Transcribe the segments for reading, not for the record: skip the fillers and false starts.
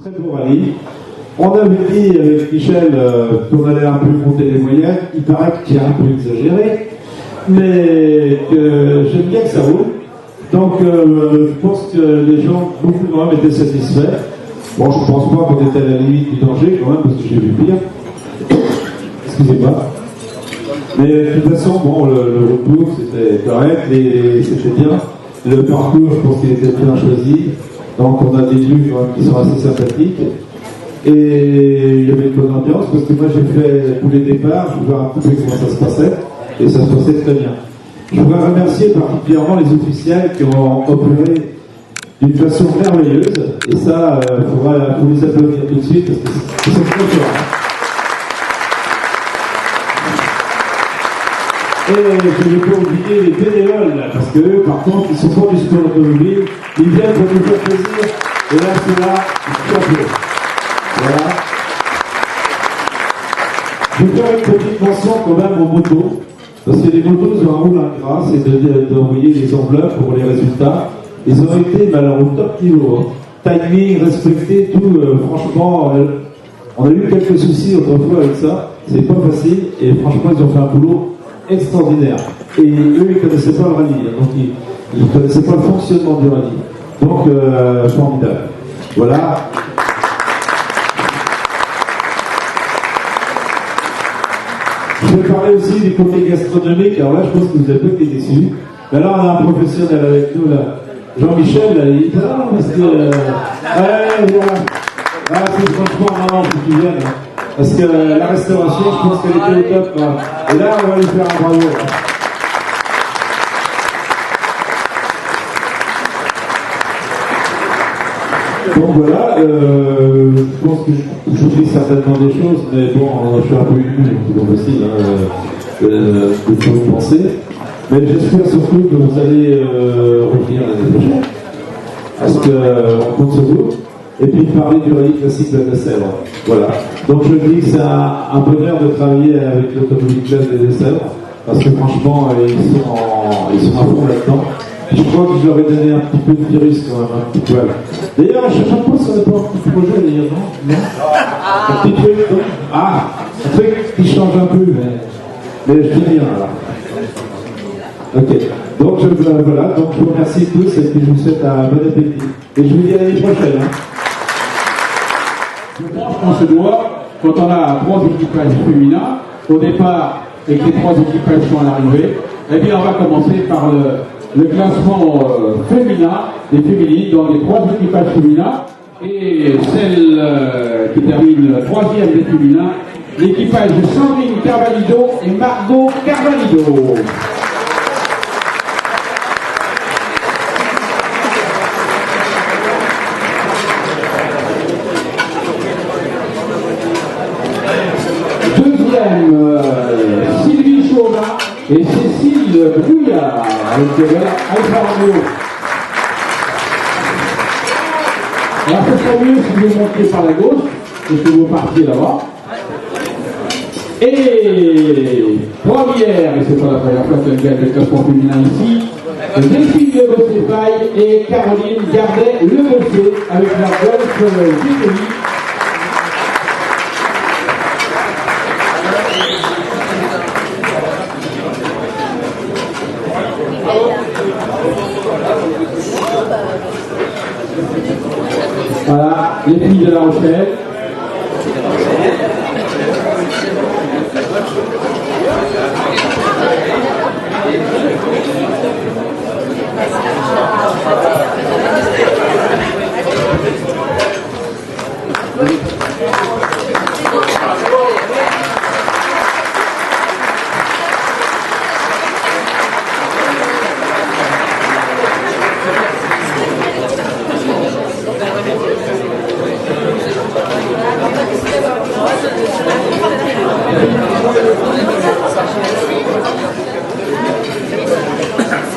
Très beau rallye. On avait dit avec Michel qu'on allait un peu monter les moyennes. Il paraît qu'il a un peu exagéré, mais que j'aime bien que ça roule. Donc je pense que les gens, beaucoup de même étaient satisfaits. Bon, je ne pense pas qu'on était à la limite du danger quand même, parce que j'ai vu pire. Excusez-moi. Mais de toute façon, bon, le retour c'était correct et c'était bien. Le parcours, je pense qu'il était bien choisi. Donc on a des lieux quand même qui sont assez sympathiques. Et il y avait une bonne ambiance parce que moi j'ai fait tous les départs, je voulais voir un peu comment ça se passait. Et ça se passait très bien. Je voudrais remercier particulièrement les officiels qui ont opéré d'une façon merveilleuse. Et ça, il faut les applaudir tout de suite parce que c'est très fort. Et je ne vais pas oublier les bénévoles, là, parce qu'eux, par contre, ils sont pas du sport automobile, ils viennent pour nous faire plaisir, et là, c'est là, tout à fait. Voilà. Je vais faire une petite mention quand même aux motos, parce que les motos ont un rôle ingrat, c'est d'envoyer les enveloppes pour les résultats. Ils ont été, mais alors, au top niveau. Timing, respecté, tout, franchement, on a eu quelques soucis autrefois avec ça, c'est pas facile, et franchement, ils ont fait un boulot extraordinaire. Et eux, ils ne connaissaient pas le rallye, donc ils ne connaissaient pas le fonctionnement du rallye. Donc, formidable. Voilà. Je vais parler aussi du côté gastronomique. Alors là, je pense que vous avez pas été déçus. Mais là, on a un professionnel avec nous, là. Jean-Michel, là, il dit ah, parce que. Ouais, voilà. Ah, c'est franchement marrant que tu viennes. Parce que la restauration, je pense qu'elle était au top. Là. Et là, on va lui faire un bravo. Là. Donc voilà, je pense que j'oublie certainement des choses, mais bon, je suis un peu ému, c'est pas facile de tout vous penser. Mais j'espère surtout que vous allez revenir l'année prochaine. Parce qu'on compte sur vous. Et puis parler du rallye classique de la Sèvres. Voilà. Donc je dis que c'est un bonheur de travailler avec l'Automobile Club des Sèvres, parce que franchement, ils sont à fond là-dedans. Je crois que je leur ai donné un petit peu de virus quand même, un petit poil. D'ailleurs, je ne sais pas si on n'est pas un petit projet d'ailleurs, non? Un petit truc, non? Ah, un truc qui change un peu, mais je dis rien alors. Ok. Donc voilà, donc je vous remercie tous et puis je vous souhaite un bon appétit. Et je vous dis à l'année prochaine. Hein. Je pense qu'on se doit, quand on a 3 équipages féminins, au départ, et que les 3 équipages sont à l'arrivée, eh bien on va commencer par le classement féminin, des féminines, dans les 3 équipages féminins, et celle qui termine 3e des féminins, l'équipage de Sandrine Carvalido et Margot Carvalido. Sylvie Chauvin et Cécile Brouillard avec Alpha Romeo. Alors ce serait mieux si vous montiez par la gauche, parce que vous partiez là-bas. Et première, et c'est pas la première fois qu'elle gagne le classement féminin ici, Delphine Le Bossé-Faille et Caroline Gardet-Le Bossé avec la Golf Gigoli. Voilà, les filles de La Rochelle.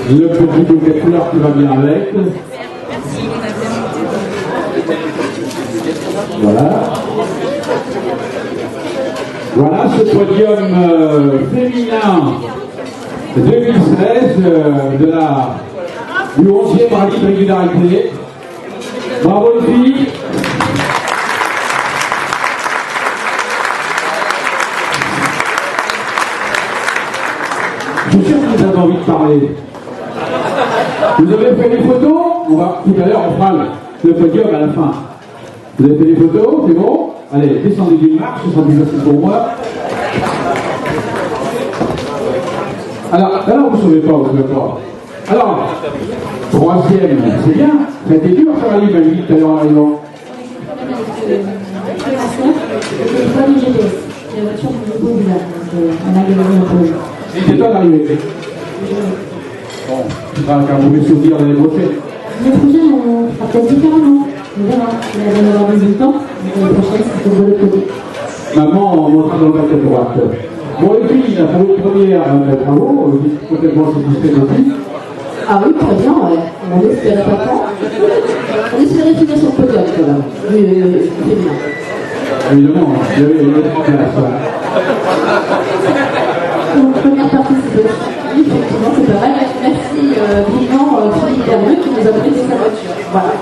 Le petit bouquet de couleurs qui va bien avec. Voilà. Voilà ce podium féminin 2016 du 11e rallye de régularité. Bravo les filles. suis sûr que vous avez envie de parler. Vous avez fait des photos? Tout à l'heure, on fera le podium à la fin. Vous avez fait des photos? C'est bon? Allez, descendez d'une marche, ce sera plus facile pour moi. Alors, vous ne savez pas, Alors, troisième, c'est bien. Ça a été dur, ça, Ali, m'a dit tout à l'heure en arrivant. C'était toi d'arriver. Bon, tu seras qu'un mauvais souvenir l'année prochaine. L'année prochaine, on fera peut-être différemment. On verra. On va avoir 18 ans. L'année prochaine, c'est pour le côté. Maman, on montre dans le bac à droite. Bon, et puis, pour une première, bravo, complètement satisfait aussi. Ah oui, très bien, ouais. On espérait pas tant. On espérait finir sur le podium, quand même. Oui, c'est bien. Évidemment, il y avait une autre place. Donc, première participation, effectivement, c'est pas mal. Merci vivement Philippe Dermeux qui nous a prêté sa voiture. Voilà.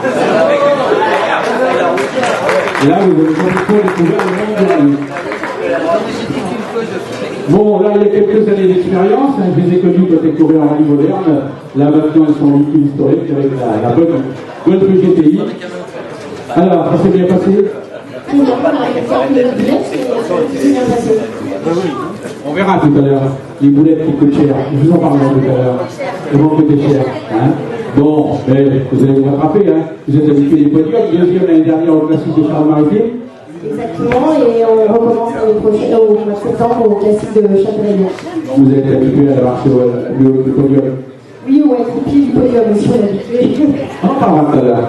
Et là, vous avez complètement découvert le monde de la nuit. Bon, là, il y a quelques années d'expérience. Je les ai connus quand ils couraient en rallye moderne. Là, maintenant, ils sont en véhicule historique avec la bonne GTI. Alors, ça s'est bien passé? On verra tout à l'heure. Les boulettes qui coûtent cher. Je vous en parlerai tout à l'heure. Elles vont coûter cher. Hein? Bon, mais vous allez vous rattraper. Hein? Vous êtes habitués des podiums. Deuxième l'année dernière au classique de Charles-Maritime. Exactement, et on recommence l'année prochaine au mois de septembre au classique de Châtellerault. Vous êtes habitués à avoir sur le podium. Oui, ou être au pied du podium aussi, on est habitué. On en parlera tout à l'heure.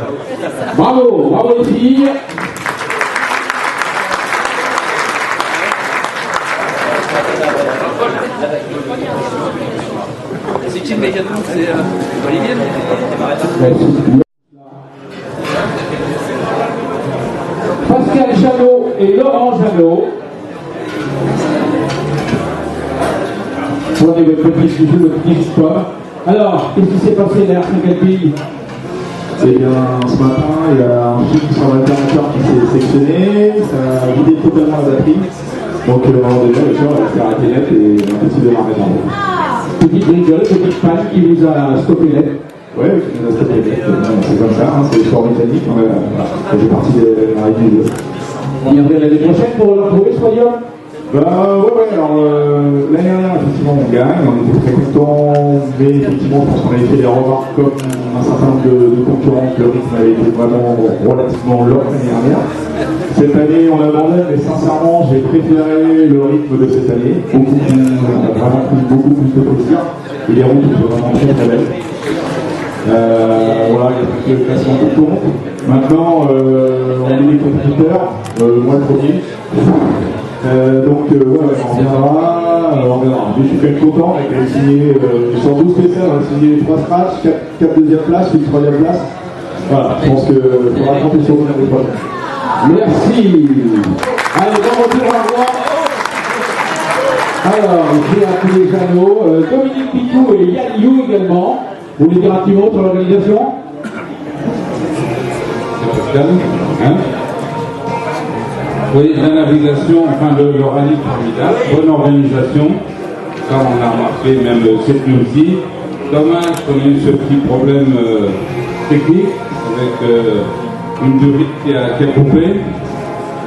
Bravo les filles. Pascal Janot et Laurent Janot. Prenez votre petit sujet, votre petit histoire. Alors, qu'est-ce qui s'est passé derrière quel pays? Eh bien, ce matin, il y a un chip sur l'alternateur qui s'est sectionné, ça a vidé totalement la batterie. Donc, déjà, le cœur s'est arrêté net et un petit démarrage en haut. Petite rigole, petite panne qui vous a stoppé net. Ouais, qui nous a stoppé net. C'est comme ça, hein, c'est le sport mécanique. Ça fait partie de la règle du jeu. On y revient l'année prochaine pour le retrouver ce podium? Ouais, alors l'année dernière, effectivement, on gagne, on était très contents, mais effectivement, je pense qu'on avait fait des remarques comme un certain nombre de concurrents, que le rythme avait été vraiment relativement lent l'année dernière. Cette année, on abandonne, mais sincèrement, j'ai préféré le rythme de cette année. On a vraiment pris beaucoup plus de plaisir, et les routes sont vraiment très très belles. Voilà, il y a plus de classement tout le monde. Maintenant, on est des compétiteurs, moi le premier. Donc ouais, on reviendra. Je suis quand même content, avec elle signé sur 12 PC, on a signé 3 scratchs, 4 deuxième place, une troisième place. Voilà, je pense qu'il faudra compter sur nous l'année prochaine. Merci. Allez, bon retour à revoir. Alors, j'ai appelé Jeannot, Dominique Picou et Yann You également. Vous voulez dire un petit mot sur l'organisation? Hein? Oui, la navigation, enfin le rallye formidable, bonne organisation, ça on a remarqué même cette nuit aussi. Dommage qu'on ait eu ce petit problème technique avec une durite qui a coupé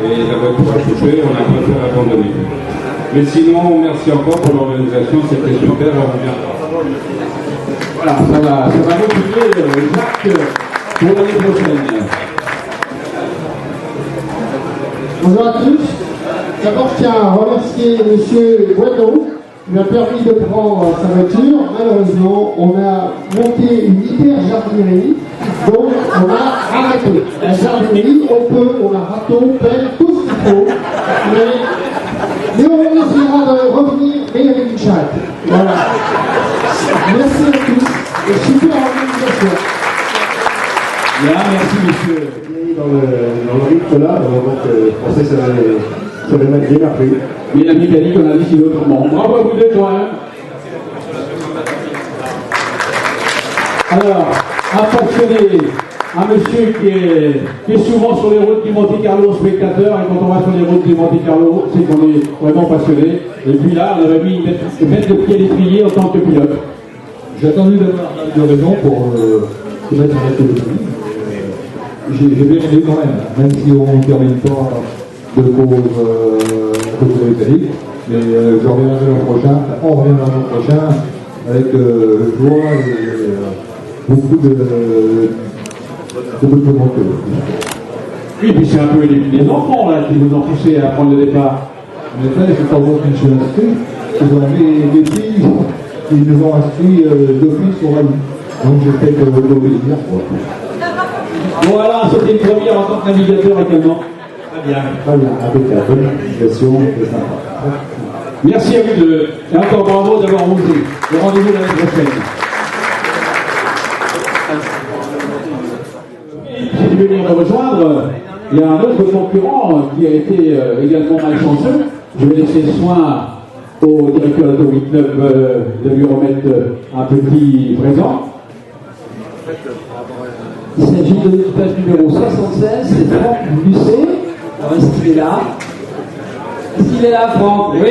et la voiture a coupé, on a préféré abandonner. Mais sinon, merci encore pour l'organisation, c'était super, on revient. Voilà, ça va motiver Jacques pour l'année prochaine. Bonjour à tous. D'abord, je tiens à remercier M. Boileau qui m'a permis de prendre sa voiture. Malheureusement, on a monté une hyper jardinerie, donc on a arrêté. La jardinerie, on a râteau, pelle, tout ce qu'il faut. Mais on essaiera de revenir, mais avec une charrette. Voilà. Merci à tous. Et super organisation. Bien, merci monsieur. Dans le rythme là, donc je pensais que ça allait mettre bien après. Mais la mécanique, on a décidé autrement. Bravo à vous deux, quand même. Alors, un passionné un monsieur qui est souvent sur les routes du Monte Carlo spectateur, et quand on va sur les routes du Monte Carlo, c'est qu'on est vraiment passionné. Et puis là, on avait mis mettre le pied à l'étrier en tant que pilote. J'ai attendu d'avoir de raison pour se mettre en écologie. J'ai bien aimé quand même si on ne termine pas de cause mécanique. Mais j'en reviendrai l'an prochain, on reviendra l'an prochain avec joie et beaucoup de volonté. Oui, puis c'est un peu les enfants là qui vous ont poussé à prendre le départ. En effet, c'est pas moi qui me suis inscrit, c'est des filles qui nous ont inscrits d'office pour la vie. Donc j'ai fait que l'obéir. Voilà, c'était une première en tant que navigateur également. Très bien, avec la bonne navigation, c'est sympa. Merci à vous deux. Et encore bravo d'avoir osé. Et rendez-vous l'année prochaine. Si tu veux venir me rejoindre, il y a un autre concurrent qui a été également malchanceux. Je vais laisser soin au directeur de l'Auto 89 de lui remettre un petit présent. Il s'agit de l'équipage numéro 76, c'est Franck Lucet. Alors, est-ce qu'il est là? Est-ce qu'il est là, Franck? Oui,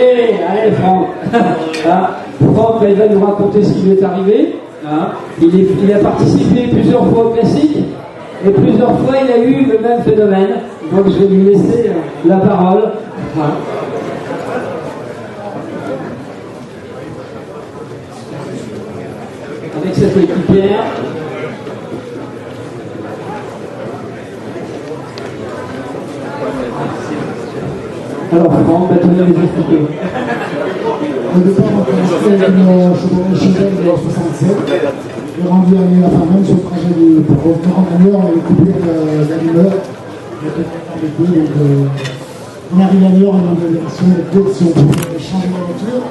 allez, Franck. Hein, Franck, il va nous raconter ce qui lui est arrivé. Hein, il a participé plusieurs fois au classique et plusieurs fois il a eu le même phénomène. Donc je vais lui laisser la parole. Hein. Avec cette équipière. Alors Franck, tu vas nous expliquer. Au départ, on commençait avec une Chevelle de 67. J'ai rendu à la fin même sur le trajet pour revenir en allure, on avait coupé d'allumeur. Donc, on arrive à l'heure, on a une version de course si on pouvait changer la voiture.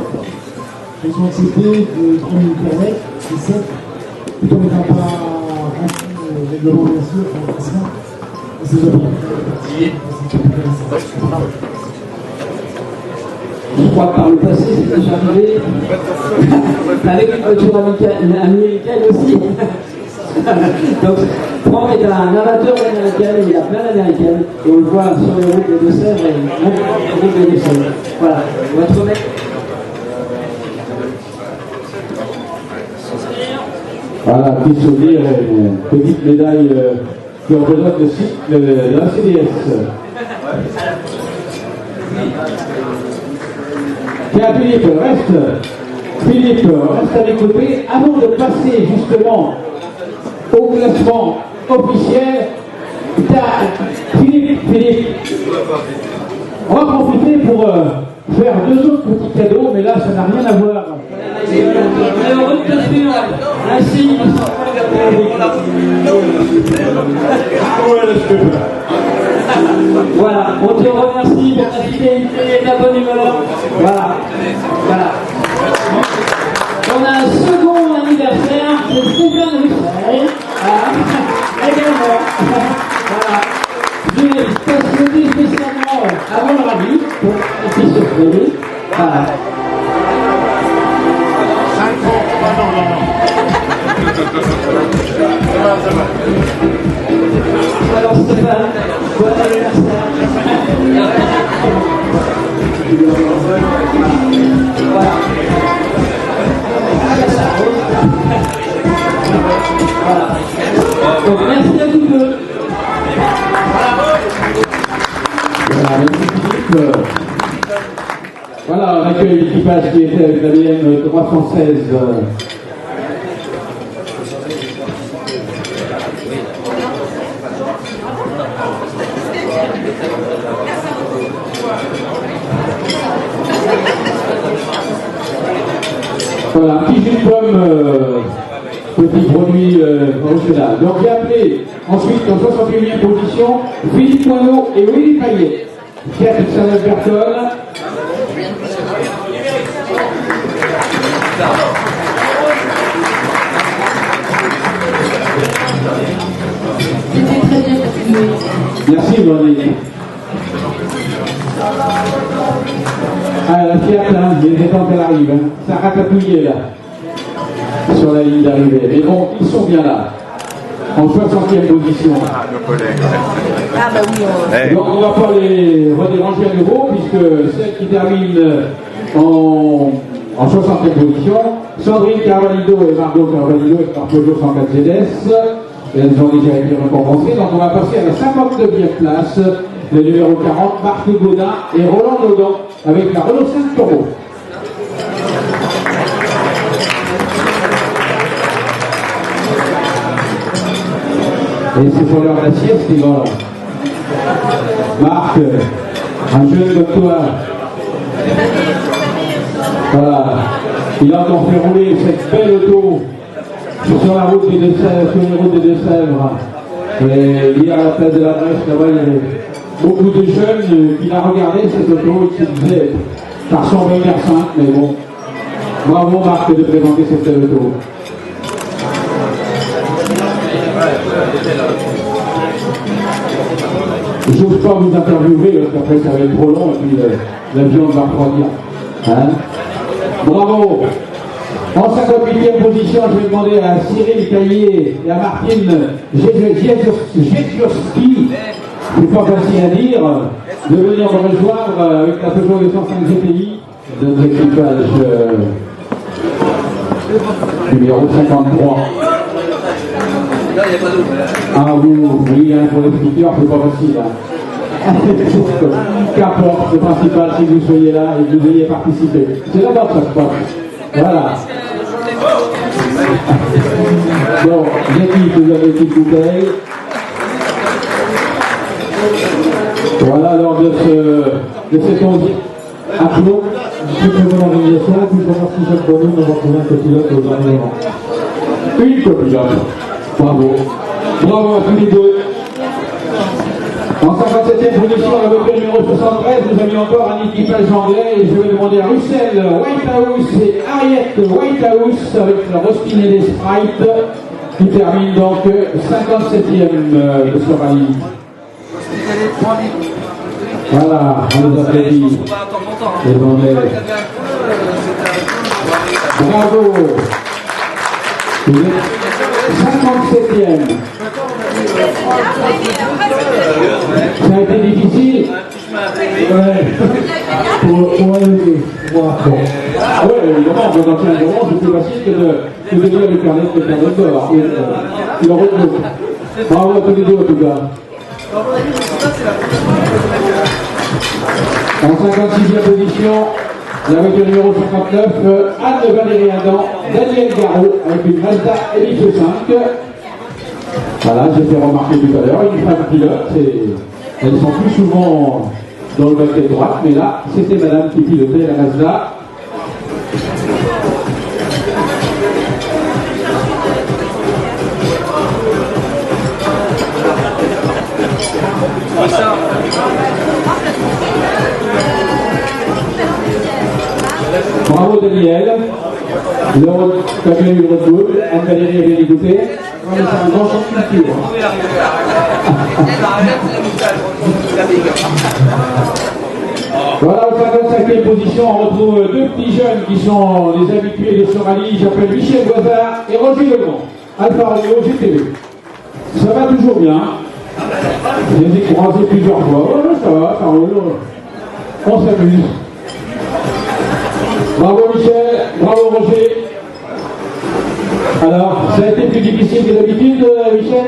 Ils ont accepté de prendre une corvette, c'est 7. Tout en n'étant pas rempli au règlement, bien sûr, pour ça. Et c'est déjà Je crois que par le passé, c'est déjà arrivé avec une voiture américaine aussi. Donc, Franck est un amateur d'américaine, il a plein d'américaines, et on le voit sur les routes des Deux-Sèvres et même les routes des Deux-Sèvres. Voilà, on va te remettre. Voilà, petit souvenir et une petite médaille qui représente le site de la CDS. Tiens, Philippe, reste à mes côtés avant de passer justement au classement officiel. Philippe, on va profiter pour faire deux autres petits cadeaux, mais là ça n'a rien à voir. On est heureux de te suivre. Merci. Voilà, on te remercie pour ta fidélité et ta bonne humeur. Voilà. On a un second anniversaire, c'est Stéphane Russell. Également. Voilà. Je vais stationner spécialement avant le rallye pour qu'il se trouve. Voilà. Alors Stéphane, bon anniversaire. Voilà. Voilà. Donc merci à vous deux. Voilà, merci Philippe. Voilà, on accueille l'équipage qui était avec la BM 316. Voilà, un petit jus de pomme, petit produit original. Donc j'ai appelé ensuite en 61e position Philippe Poineau et Willy Payet. Pierre Saint-Alberton. C'était très bien. Merci Vendée. Ah, la Fiat, hein, les temps qu'elle arrive, hein. Ça ratatouillait là, sur la ligne d'arrivée. Mais bon, ils sont bien là. en 60e position. Ah bah oui. Donc on ne va pas les redéranger à nouveau, puisque celle qui termine en 60e position, Sandrine Carvalho et Margot Carvalho avec leur Peugeot 104 GS. Elles ont déjà été récompensées, donc on va passer à la 59e place, le numéro 40, Marc Gaudin et Roland Naudan avec la Renault 5 Turbo. Et c'est pour l'heure de la sieste, ils vont là. Marc, un jeune comme toi, voilà, il a encore fait rouler cette belle auto sur la route des Deux-Sèvres, sur les routes des Deux-Sèvres. Et hier à la place de la Brèche, là-bas, il y avait beaucoup de jeunes qui la regardaient cette auto et qui se disaient, ça ressemble à une R5, mais bon, bravo Marc de présenter cette belle auto. J'ose pas vous interviewer parce qu'après ça va être trop long et puis l'avion va refroidir. Hein? Bravo! En 58e position, je vais demander à Cyril Caillé et à Martine Jezioski, c'est pas facile à dire, de venir me rejoindre avec la Peugeot 205 GTI de l'équipage numéro 53. Ah oui, hein, pour les speakers, c'est pas facile. Hein. Qu'importe, le principal, c'est que vous soyez là et que vous ayez participé. C'est là-bas que ça se passe. Voilà. Bon, j'ai dit que vous avez une petite bouteille. Voilà, lors de cette 11e applaud. Très très bonne organisation, puis je remercie Jacques Bonneau d'avoir trouvé un copilote au dernier moment. Une copilote. Bravo. Bravo à tous les deux. En 57e position, la voiture numéro 73, nous avions encore un équipage anglais et je vais demander à Russell Whitehouse et Harriet Whitehouse avec le Roskin et les Sprites qui termine donc 57e de ce rallye. Voilà, on les applaudit. Et on est... Bravo. Vous êtes 57e. Ça a été difficile. Ouais. Pour aider. Ah ouais, évidemment, dans un moment, c'est plus facile que de venir avec un autre d'or. Il en retrouve. Bravo à tous les deux, en tout cas. En 56e position, la voiture numéro 59, Anne Valérie Adam, Daniel Garot, avec une Mazda MX-5. Voilà, j'ai fait remarquer tout à l'heure, une femme pilote, elles sont plus souvent dans le baquet droite, mais là, c'était madame qui pilotait la Mazda. Bravo Daniel, tu as bien eu le retour, Anne-Valérie a bien écouté. C'est un grand champ de culture. Voilà, au 55e position, on retrouve deux petits jeunes qui sont les habitués de ce rallye. J'appelle Michel Boisard et Roger Legrand, Alpha Radio GTV. Ça va toujours bien. Je les ai croisés plusieurs fois. Oh, ça va, ça roule. On s'amuse. Bravo Michel, bravo Roger. Alors, ça a été plus difficile que d'habitude, Michel?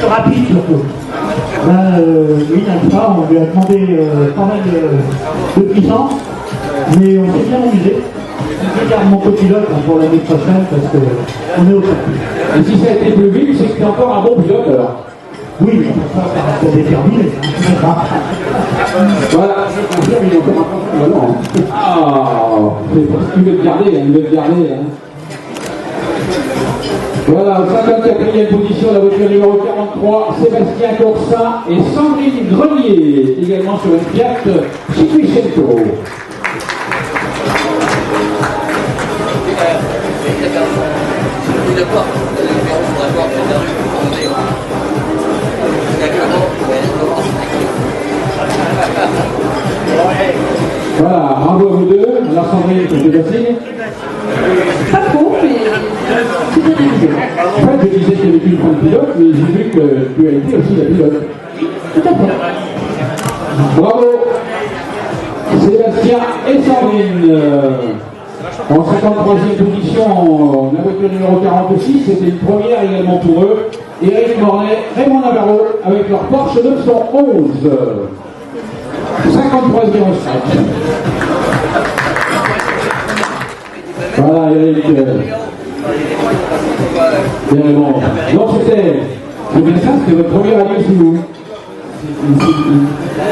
Rapide surtout. Là, oui, Alpha, on lui a demandé pas mal de puissance, mais on s'est bien amusé. Je garde mon copilote pour l'année prochaine parce qu'on est au top. Et si ça a été plus vite, c'est que tu es encore un bon pilote alors? Oui, ça reste déterminé. Voilà, je confirme, il est encore un peu non. Ah, c'est parce qu'il veut te garder, il veut te garder. Hein. Voilà, en 54e position, la voiture numéro 43, Sébastien Corsin et Sandrine Grenier, également sur une Fiat Cinquecento. Voilà, bravo à vous deux. Alors Sandrine, c'est facile? Pas trop, mais c'est bien amusé. En fait, je disais qu'il y avait qu'une femme pilote, mais j'ai vu que tu as été aussi la pilote. Tout à fait. Bravo Sébastien et Sandrine. En 53e position, la voiture numéro 46, c'était une première également pour eux. Éric Mornay, Raymond Navarro avec leur Porsche 911. 53e stretch. Voilà Éric. Bien bon. Donc c'est bien ça, c'était votre premier rallye ici vous.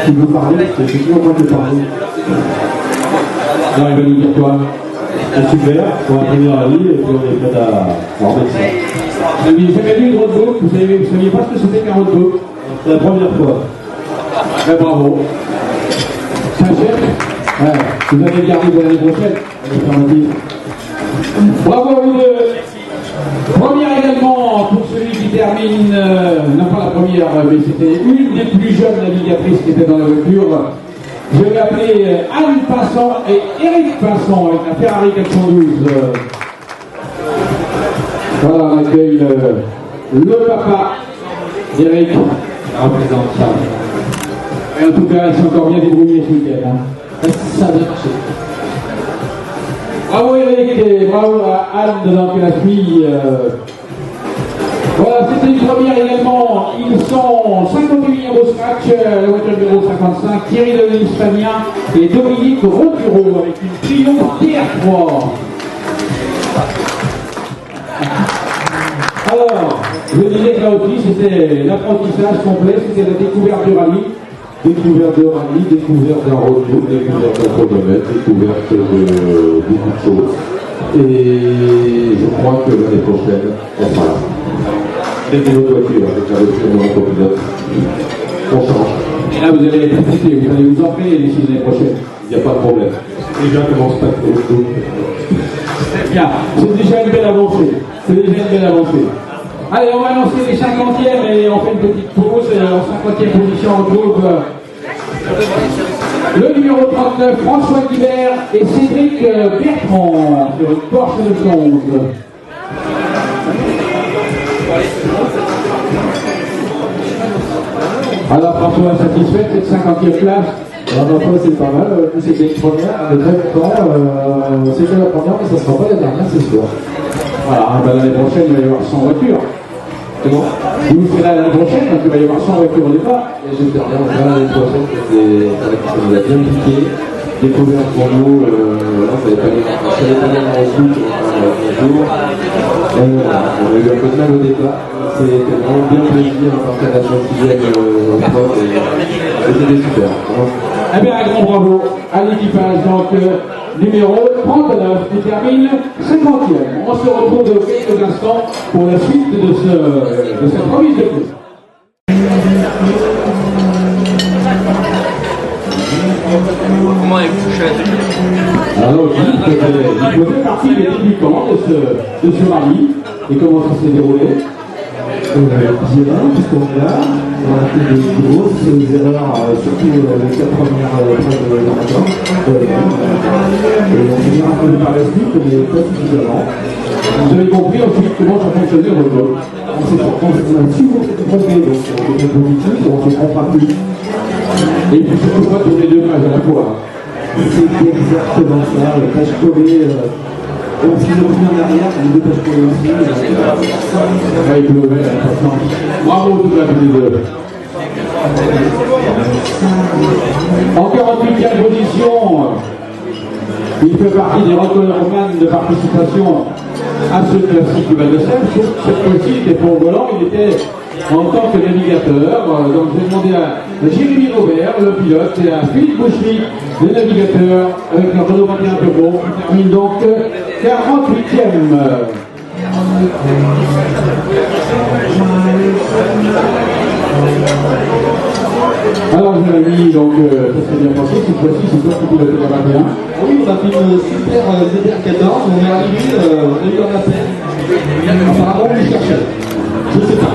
Si vous parlez, c'est toujours moi qui parle. Alors il va nous dire quoi? C'est super, pour un premier rallye, et puis on est prêt à remettre ça. Vous n'aviez jamais vu une roadbook, vous ne saviez pas ce que c'était qu'un roadbook? C'est la première fois. Très bravo. Sincère? Ouais. Vous avez gardé pour l'année prochaine? Bravo à vous deux. Première également pour celui qui termine, non pas la première, mais c'était une des plus jeunes navigatrices qui était dans la voiture. Je vais appeler Anne Pinson et Éric Pinson avec la Ferrari 412. Voilà, on accueille le papa d'Éric. Représente ça. Et en tout cas, ils sont encore bien débrouillés ce week-end. Hein. Ça a bien marché. Bravo Éric et bravo à Anne de l'Anque-la-Fille. Voilà, c'était une première également. Ils sont 58e au scratch, la voiture numéro 55, Thierry Denis-Fabien et Dominique Rotureau avec une Triomphe TR3. Alors, je disais que là aussi, c'était l'apprentissage complet, c'était la découverte du rallye. Découverte de rallye, découverte d'un roadbook, découverte d'un chronomètre, découverte de beaucoup de choses. Et je crois que l'année prochaine, on sera là. Avec une autre voiture, avec la voiture de mon copilote. On change. Et là, vous allez être impliqué, vous allez vous en faire d'ici l'année prochaine. Il n'y a pas de problème. Déjà, commence pas trop. Bien, c'est déjà une belle avancée. C'est déjà une belle avancée. Allez, on va annoncer les 50e et on fait une petite pause. En 50e position, on retrouve le numéro 39, François Guibert et Cédric Bertrand sur une Porsche 911. Alors, François, satisfait de cette 50e place? Alors, ma foi, c'est pas mal. C'était une première, on est très content. C'était la première, mais ça ne sera pas la dernière, c'est sûr. Voilà, ben, l'année prochaine, il va y avoir 100 voitures. C'est bon? Vous serez là l'année prochaine, donc il va y avoir 100 voitures au départ. Et j'espère bien, on verra l'année prochaine, ça nous a bien piqué. Découverte pour nous, là, ça n'avait pas bien en route un jour. On a eu un peu de mal au départ. C'était vraiment bien plaisir à partir de la 6e époque et c'était super. Eh bien, un grand bravo à l'équipage, donc numéro 39 qui termine 50e. On se retrouve dans quelques instants pour la suite de cette remise de prix. Comment elle couche Alors, il faisait partie des débutants de ce rallye. Et comment ça s'est déroulé? Bien, puisqu'on est là, on a fait des grosses erreurs, surtout les 4 premières phrases de la matin. Et on s'est bien rappelé par la suite, mais pas suffisamment. Vous avez compris ensuite comment ça fonctionnait votre jeu. On a toujours été trompé, donc on était positif, on ne se trompera plus. Et puis surtout pas tourner deux pages à la fois. C'est exactement ça, le page collé. On s'est revenu en arrière, les deux pages collées aussi. Avec le level, bravo toute la petite. En 48e position, il fait partie des recordman de participation à ce classique du Val de Seine, sauf que cette fois-ci, il était pas au volant, il était en tant que navigateur. Donc j'ai demandé à Jérémy Robert, le pilote, et à Philippe Bouchery, le navigateur, avec le Renault 21 Turbo, qui termine donc 48e. Alors Jérémy, donc ça s'est bien passé, cette fois-ci c'est toi qui pilotes la 21. Oui, on a fait une super ZR14, on est arrivé, on a eu un appel. Apparemment, on les cherchait. Je sais pas.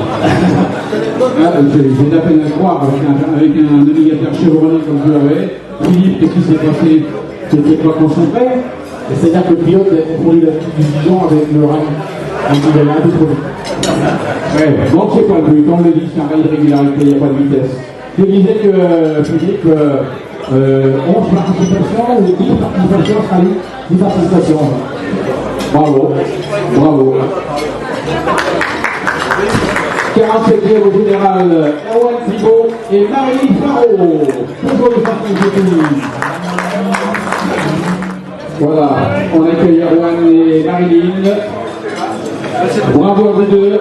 J'ai de la peine à croire avec un navigateur Chevrolet comme vous l'avez. Philippe, qu'est-ce qui s'est passé? C'était pas concentré? C'est-à-dire que le pilote a confondu la petite du Dijon avec le rallye. Donc vous allez un peu trop vite. Ouais, donc c'est pas le but, on le dit, c'est un rail de régularité, il n'y a pas de vitesse. Je disais que, Philippe, 11 participations ou 10 participations, Sally 10 participations. Bravo, bravo. 47e au général, Erwan Thibault et Marie Faro. Bonjour les participants. Voilà, on accueille Erwan et Marilyn. Bravo à vous deux.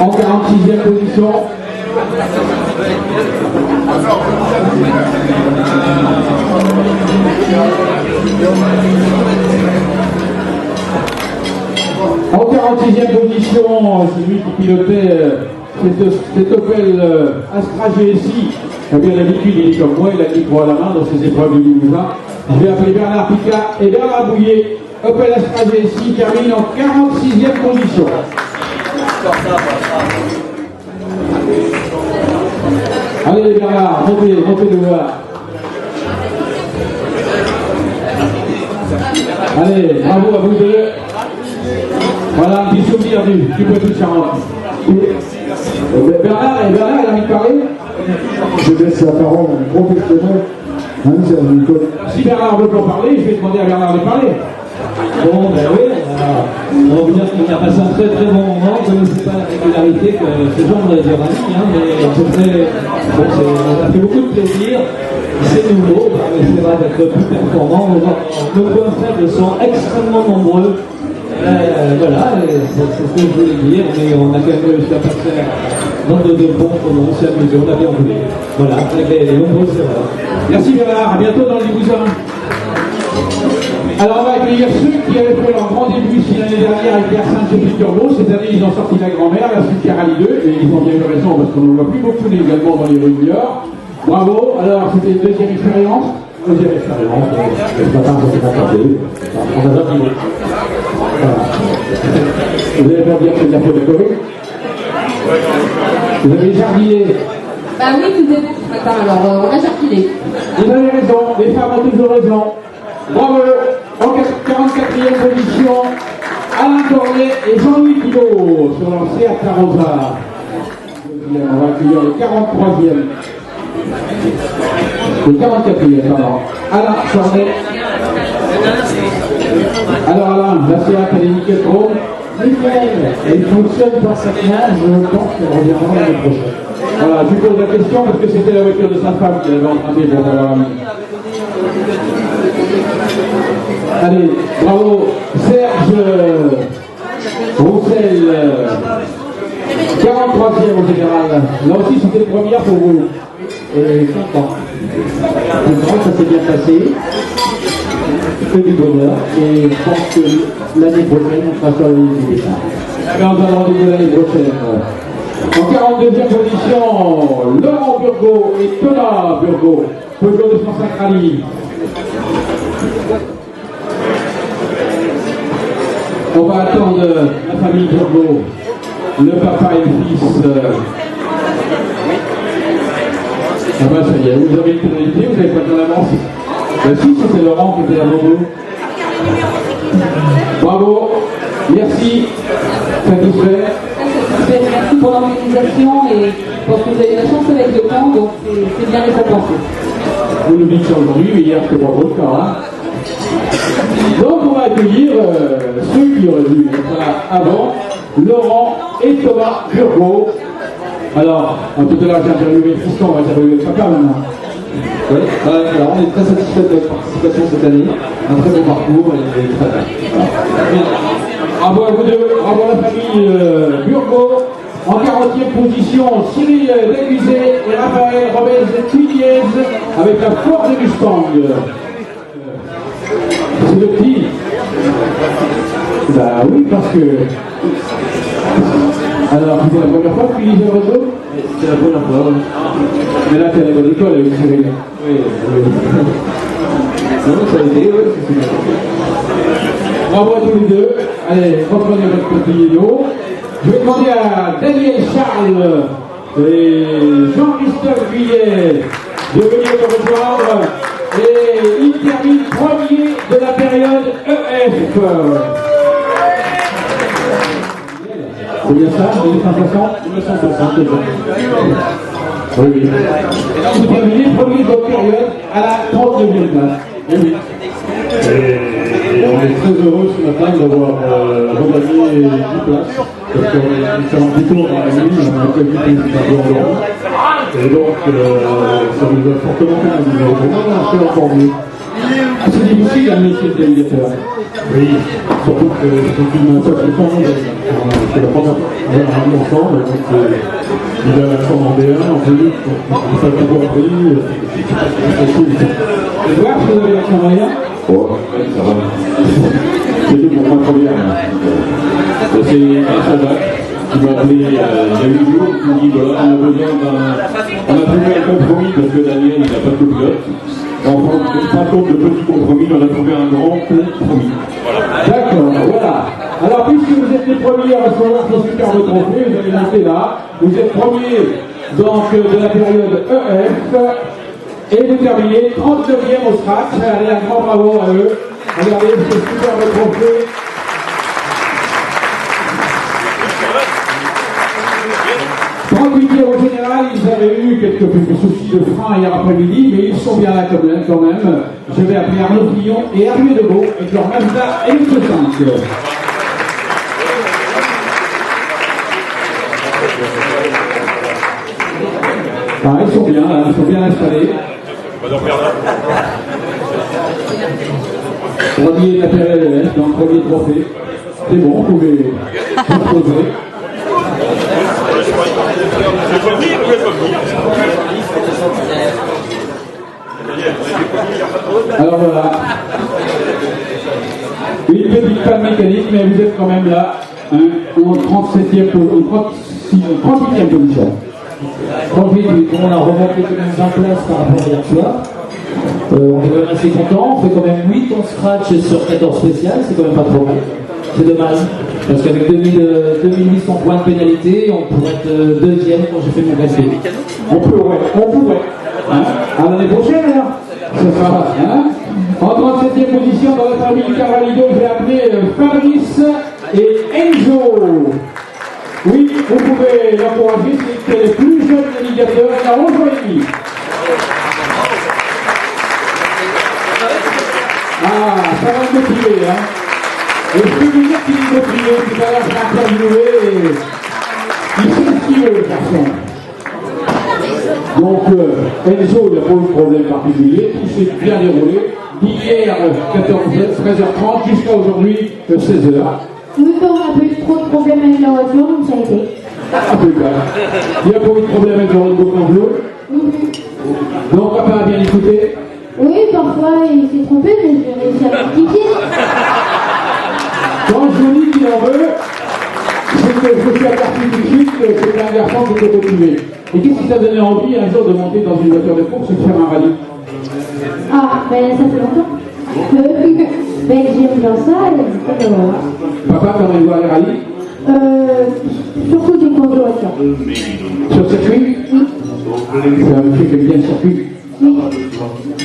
En 46e position. En 46e position, celui qui pilotait cette Opel Astra GSI. Eh bien, d'habitude, il est comme moi, il a le micro à la main dans ses épreuves du Limousin. Je vais appeler Bernard Picard et Bernard Bouillet. Opel Astra GSI termine en 46e position. Allez Bernard, montez le voir. Allez, bravo à vous deux. Voilà un petit souvenir du Poitou-Charentes. Bernard, il a envie de parler. Je laisse la parole à un professionnel. Si Bernard veut pas parler, je vais demander à Bernard de parler. Bon, ben oui, on va vous dire qu'on a passé un très très bon moment. Je ne connaissais pas la régularité que ce genre de rallye, hein, mais c'est très. Bon, ça fait beaucoup de plaisir. C'est nouveau, on essaiera d'être plus performant. Nos points faibles sont extrêmement nombreux. Voilà, c'est ce que je voulais dire, mais on a quand même réussi à passer dans de pompes, on s'est amusé, on a bien voulu. Voilà, avec les nombreuses erreurs. Merci Bernard, à bientôt dans le Limousin. Alors on va accueillir ceux qui avaient fait leur grand début ici l'année dernière avec R5 chez Turbo. Cette année ils ont sorti la grand-mère, la Suzuki Rally 2, et ils ont bien eu raison parce qu'on ne voit plus beaucoup également dans les rues de Niort. Bravo, alors c'était une deuxième expérience. Deuxième expérience, ce matin ça s'est pas passé. On a déjà fini. Vous allez pas dire que c'est de la faute de Covid. Vous avez jardiné. Bah oui, tout est bon ce matin, alors on a jardiné. Vous avez raison, les femmes ont toujours raison. Bravo, en 44e position, Alain Cornet et Jean-Louis Thibault sur leur Seat Carossa. On va accueillir le 43e. Le 44e, pardon. Alain Cornet. Alors Alain, la Seat, elle est nickel chrome. Nickel, il fonctionne par sa case, je pense qu'on reviendra l'année prochaine. Voilà, je lui pose la question parce que c'était la voiture de sa femme qui avait emprunté pour avoir mis. Allez, bravo, Serge Roussel, 43e au général. Là aussi, c'était une première pour vous. Et content. Content, ça s'est bien passé. Que du bonheur. Et je pense que l'année prochaine, on sera sur la ligne du départ. Eh bien, on va rendez-vous l'année prochaine. En 42e position, Laurent Burgot et Thomas Burgot, Peugeot 205 Rally. On va attendre la famille Burgot, le papa et le fils. Ah ben ça y est, vous avez une pénalité, vous n'avez pas de l'avance. Ben si, c'était Laurent qui était avant vous. Bravo, merci, satisfait. Merci pour l'organisation et je pense que vous avez eu la chance avec le temps, donc c'est bien récompensé. Vous nous dites ça aujourd'hui, mais hier c'était pas trop le cas. Hein. Donc on va accueillir ceux qui auraient dû être là avant, Laurent et Thomas Burgot. Alors, tout à l'heure j'ai interviewé Tristan, on va interviewer le papa maintenant. Oui, alors on est très satisfait de votre participation cette année. Un très bon parcours et très bien. Bravo à vous deux, bravo à la famille Burgot. En 40e position, Cyril Daguzet et Raphaël Robez-Quiliez avec la Ford Mustang. C'est le petit. Bah oui, parce que. Alors, c'était la première fois que tu lisais le réseau? C'est la première fois, oui. Mais là, tu es à la bonne école avec Cyril. Oui. Non, ça a été, oui, c'est bien. Bravo à tous les deux. Allez, reprenez votre petit vélo. Je vais demander à Daniel Charles et Jean-Christophe Guillet de venir me rejoindre. Et il termine premier de la période EF. C'est bien ça, 1960 déjà. Oui, oui. Vous terminez premier de votre période à la 39e place. Et oui. Et on est très heureux ce matin d'avoir regagné 10 places. Parce qu'on est fait un petit tour dans la nuit, on a prévu un peu en dehors. Et donc, ça nous a fortement fait un numéro. On a fait encore mieux. C'est difficile à métier de navigateur. Oui, surtout que c'est une sacrifice. C'est la première fois qu'on a un ensemble. Il a commandé un, en plus, on n'a pas tout compris. C'est facile. Et voir si vous avez l'accent moyen. Oh, ça va. C'était pour ma première. C'est un Sadak qui m'a appelé il y a 8 jours, qui m'a dit voilà, on a besoin d'un. On a trouvé un compromis parce que Daniel, il n'a pas de copilote. Enfin, pas compte de petits compromis, on a trouvé un grand compromis. D'accord, voilà. Alors, puisque vous êtes les premiers à recevoir ce superbe trophée, vous allez monter là. Vous êtes premiers donc de la période EF. Et vous terminez 39e au scratch. Allez, un grand bravo à eux. Regardez ce superbe trophée. Au général, ils avaient eu quelques petits soucis de frein hier après-midi, mais ils sont bien là quand même. Je vais appeler Arnaud Fillon et Hervé Debeau avec leur Mazda MX-5. Ah, ils sont bien là, ils sont bien installés. Premier de la période dans le premier trophée. C'est bon, vous pouvez vous poser. Alors voilà, une petite panne mécanique, mais vous êtes quand même là, hein, en 38e position. 38, on a remonté quand même 20 places par rapport à hier soir. On est quand même assez content, on fait quand même 8 en scratch sur 14 spéciales, c'est quand même pas trop mal. C'est dommage, parce qu'avec 2800 points de pénalité, on pourrait être deuxième quand j'ai fait mon café. On pourrait. Hein, à l'année prochaine alors. Ça sera, hein. En 37e position dans notre ami du Carvalido, j'ai appelé Fabrice et Enzo. Oui, vous pouvez l'encourager, c'est le plus jeune navigateur, il a 11 ans et demi. Ah, ça va me motiver, hein. Et je peux vous dire qu'il est motivé, tout à l'heure je l'ai interviewé et il sait ce qu'il veut, le garçon. Donc, Enzo, il n'a pas eu de problème particulier, tout s'est bien déroulé. D'hier, 13h30 jusqu'à aujourd'hui, 16h. Oui, on n'a pas eu trop de problèmes avec la voiture, donc ça a été. Impeccable. Il n'y a pas eu de problème avec le robot en bleu. Donc, papa a bien écouté. Oui, parfois il s'est trompé, mais j'ai réussi à rectifier. Quand je vous dis qu'il en veut, c'est que je suis aperçu tout de suite que c'était un garçon qui était motivé. Et qu'est-ce qui t'a donné envie un jour de monter dans une voiture de course et de faire un rallye? Ah, ben ça fait longtemps. Ben j'aime bien ça, et voilà. Papa, t'en as voir les rallyes? Surtout des courses de voiture. Sur circuit? Oui. C'est un monsieur qui aime bien le circuit. Oui.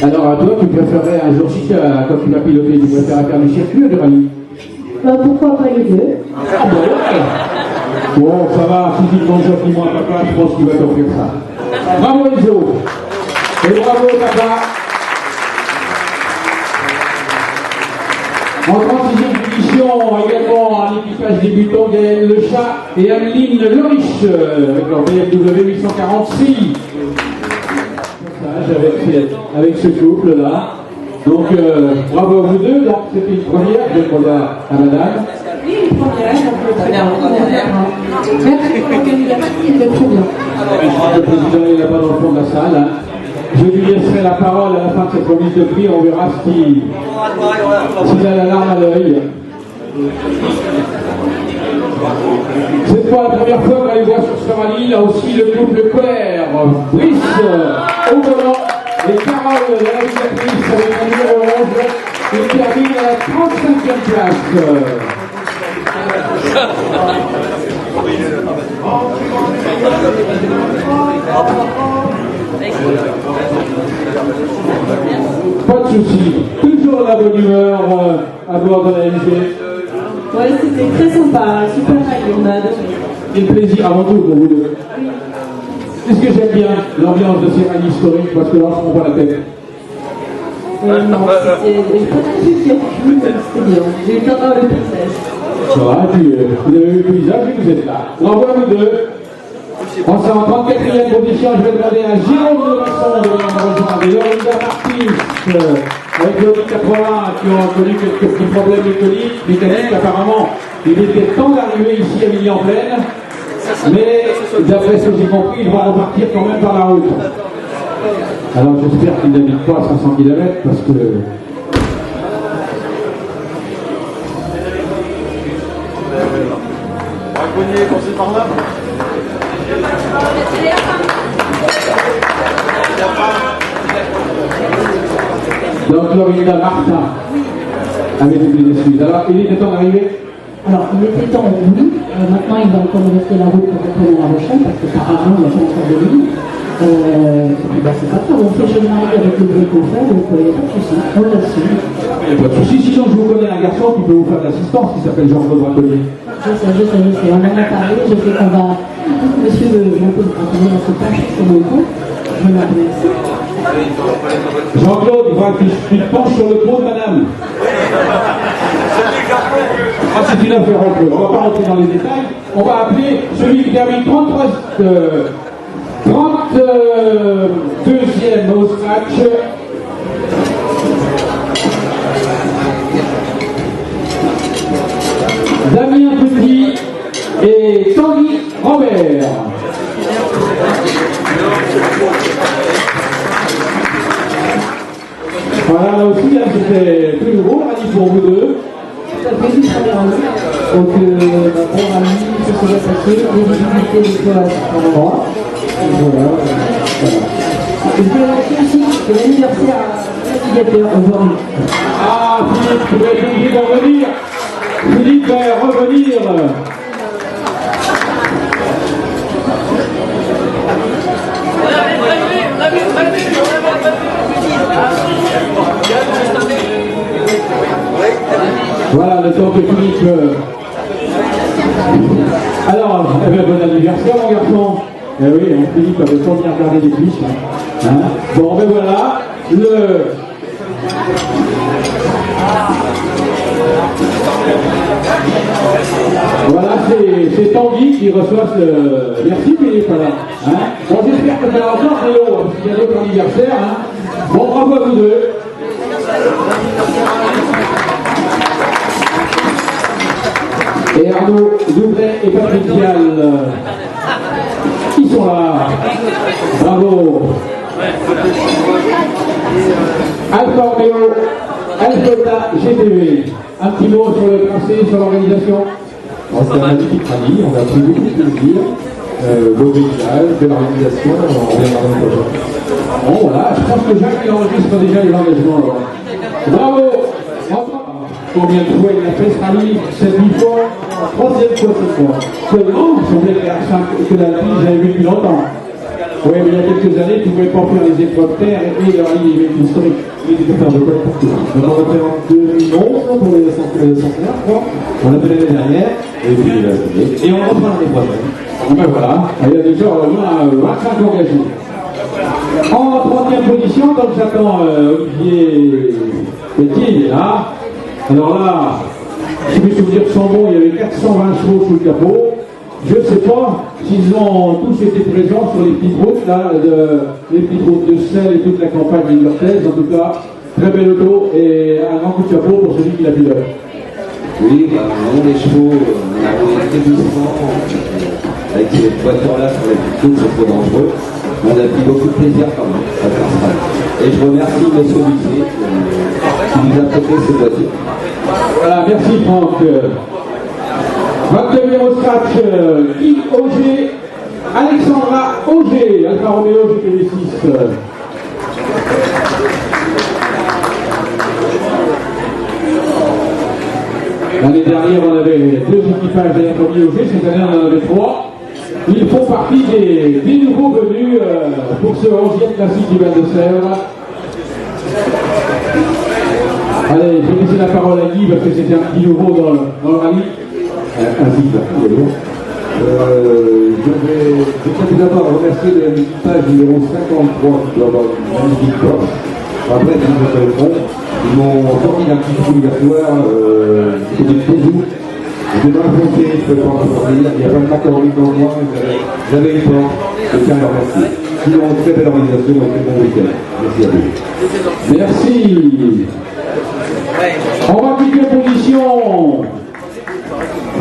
Alors à toi, tu préférerais un jour, si quand tu vas piloter, tu préférerais faire du circuit ou du rallye? Bah pourquoi pas les deux? Ah bon, ouais. Bon, ça va, physiquement, gentiment, papa, je pense qu'il va t'offrir ça. Bravo Enzo. Et bravo papa. En 36e position, également un équipage débutant, Gaël Le Chat et Ameline Loriche, avec leur BMW 846. Avec ce couple-là. Donc, bravo à vous deux. Donc, c'était une première, je demande à madame. Oui, une première. Merci pour l'organisation, il va très bien. Le président est là-bas dans le fond de la salle. Hein. Je lui laisserai la parole à la fin de cette remise de prix. On verra s'il a la larme à l'œil. C'est pas la première fois qu'on les voit sur ce rallye. Là aussi, le couple Colère, Brice au volant et Carole, la navigatrice, avec un numéro 11. Il termine à la 35e place. de soucis. Toujours la bonne humeur à bord de la MG. Ouais, c'était très sympa, super rallye, on a adoré. Et le plaisir avant tout pour vous deux. Qu'est-ce que j'aime bien l'ambiance de ces rallyes historiques parce que là, je ne prends pas la tête. Non, c'était plus calcul, c'était bien. J'ai eu le temps de voir le paysage. Ça va, puis vous avez vu le paysage et vous êtes là. Bravo à vous deux. On s'est en 34e position. Je vais demander à Jérôme de Masson de venir me rejoindre. Et Lorinda Martis, avec le 80 qui ont connu quelques petits problèmes mécaniques. Apparemment, il était temps d'arriver ici à Villiers-en-Plaine. Mais d'après ce que j'ai compris, il va repartir quand même par la route. Alors j'espère qu'il n'habite pas à 500 km parce que... Donc Lorinda Martin avait des excuses. Alors il était temps d'arriver? Alors, il était temps, oui. Maintenant, il va encore rester la route pour retourner à La Rochelle, parce qu'apparemment, il n'y a pas encore de ligne. C'est pas grave, on fait chemin avec le bruit qu'on fait, donc il n'y a pas de souci. On l'assume. Il n'y a pas de souci. Sinon, je vous connais un garçon qui peut vous faire de l'assistance, qui s'appelle Jean-Claude Bracolier. Je sais. On en a parlé, je sais qu'on va... Monsieur Jean-Claude Bracolier va se pencher sur mon compte. Je me remercie. Jean-Claude, tu te penches sur le pont de madame. Ah, c'est une affaire entre eux. On ne va pas rentrer dans les détails. On va appeler celui qui termine 32e au scratch. Damien Petit et Tanguy Robert. Voilà, là aussi, hein, c'était plus nouveau, rallye pour vous deux. Ça fait du très bien. Donc, bon rallye, tout se va passer, les difficultés des fois à certains endroits. Voilà. Je peux remercier aussi que l'anniversaire à navigateur aujourd'hui. Ah, Philippe, vous êtes obligé d'en revenir. Philippe va revenir. Voilà le temps que Philippe. Alors, bon anniversaire mon garçon. Eh oui, Philippe avait pas bien regardé les fiches. Hein. Bon, ben voilà, Voilà, c'est Tanguy qui reçoit ce... Merci Philippe, voilà. Hein. Bon, j'espère que ça va encore Léo, parce qu'il y a d'autres anniversaires. Hein. Bon, bravo à vous deux. Et Arnaud Doublet et Patrick Vial, qui sont là. Bravo. Alfa Romeo, Alpha GTV. Un petit mot sur le tracé, sur l'organisation. C'est un magnifique rallye, on a pris beaucoup de plaisir. Beau paysage, belle organisation, on reviendra dans le prochain. Bon voilà, je pense que Jacques il enregistre déjà les engagements. Alors. Bravo. Combien de fois il a fait ce rallye? 7-8 fois, 3e fois cette fois. Seulement, il semblait que l'Alpine, j'avais vu depuis longtemps. Oui, mais il y a quelques années, tu ne pouvais pas faire les épreuves terre et le rallye historique. Il était faire de quoi partout. Donc on représente 2011 pour les centenaires, je crois. On l'a fait l'année dernière, et puis il a essayé. Et on reprend l'année prochaine. Ben voilà, il y a déjà au moins 25 engagés. En 30e position, donc j'attends Olivier Petit, il est là. Alors là, je vais vous dire sans bon, il y avait 420 chevaux sous le capot. Je ne sais pas s'ils ont tous été présents sur les petites routes, là, les petites routes de Selle et toute la campagne militaire. En tout cas, très bel auto et un grand coup de chapeau pour celui qui l'a pilote. Oui, on les chevaux, on a très doucement, avec ces voitures-là sur les petites routes, c'est trop dangereux. On a pris beaucoup de plaisir quand même à faire ça. Et je remercie M. Lucet qui nous a prêté ces voitures. Voilà, merci Franck. 22e au scratch, Yves Auger, Alexandra Auger, Alfa Romeo GTV6. L'année dernière, on avait 2 équipages d'Alfa Romeo Auger, cette année, on en avait 3. Ils font partie des nouveaux venus pour ce 11e classique du Val de Sèvres. Allez, je vais laisser la parole à Guy parce que c'était un petit nouveau dans le rallye. Ainsi que je tiens tout d'abord à remercier l'équipage numéro 53 qui doit avoir une magnifique Porsche. Après, c'est le téléphone. Ils m'ont sorti d'un petit trou obligatoire, c'était des bisous. J'étais dans le foncier, je ne peux pas en sortir. Il n'y a pas de macaroni dans moi, j'avais une Porsche. Je tiens à leur remercier. Sinon, très belle organisation et très bon week-end. Merci à vous. Merci. On va quitter position.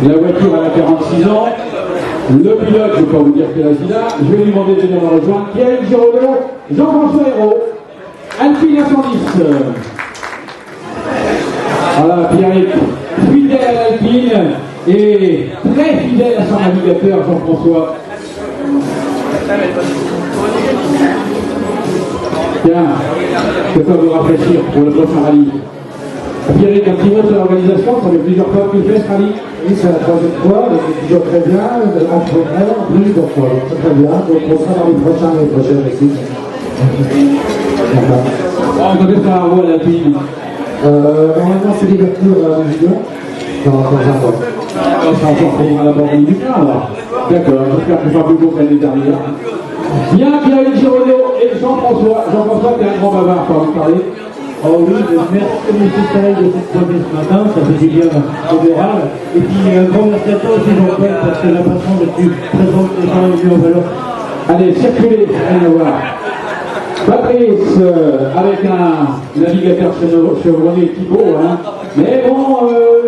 La voiture elle a 46 ans. Le pilote, je ne vais pas vous dire quel âge il a. Je vais lui demander de venir me rejoindre. Pierrick Giraudot, Jean-François Hérault, Alpine 110. Voilà, Pierrick, fidèle à l'Alpine et très fidèle à son navigateur, Jean-François. Tiens, je peux vous rafraîchir pour le prochain rallye. Pierrick, un petit mot sur l'organisation, ça fait plusieurs fois que tu fais ce rallye. Oui, c'est la troisième fois, donc c'est toujours très bien, entrepreneur en plus, donc très bien, donc on sera dans les prochaines aussi. On devait faire un rôle à l'Alpine. Normalement, c'est l'ouverture à Lyon, dans un mois. On sera encore pour la bordée du plein alors. D'accord, j'espère que ce sera plus beau que l'année dernière. Bien, Pierrick Giraudot et Jean-François. Jean-François, tu es un grand bavard, tu as envie de parler. Oh oui, merci à M. Sarel de cette projet ce matin, ça fait du bien au moral. Et puis un grand merci à toi aussi Jean-Paul, parce que la façon dont tu présentes les gens est mis en valeur. Allez, circulez, rien à voir. Patrice, avec un navigateur chevronné Thibaut, hein. Mais bon,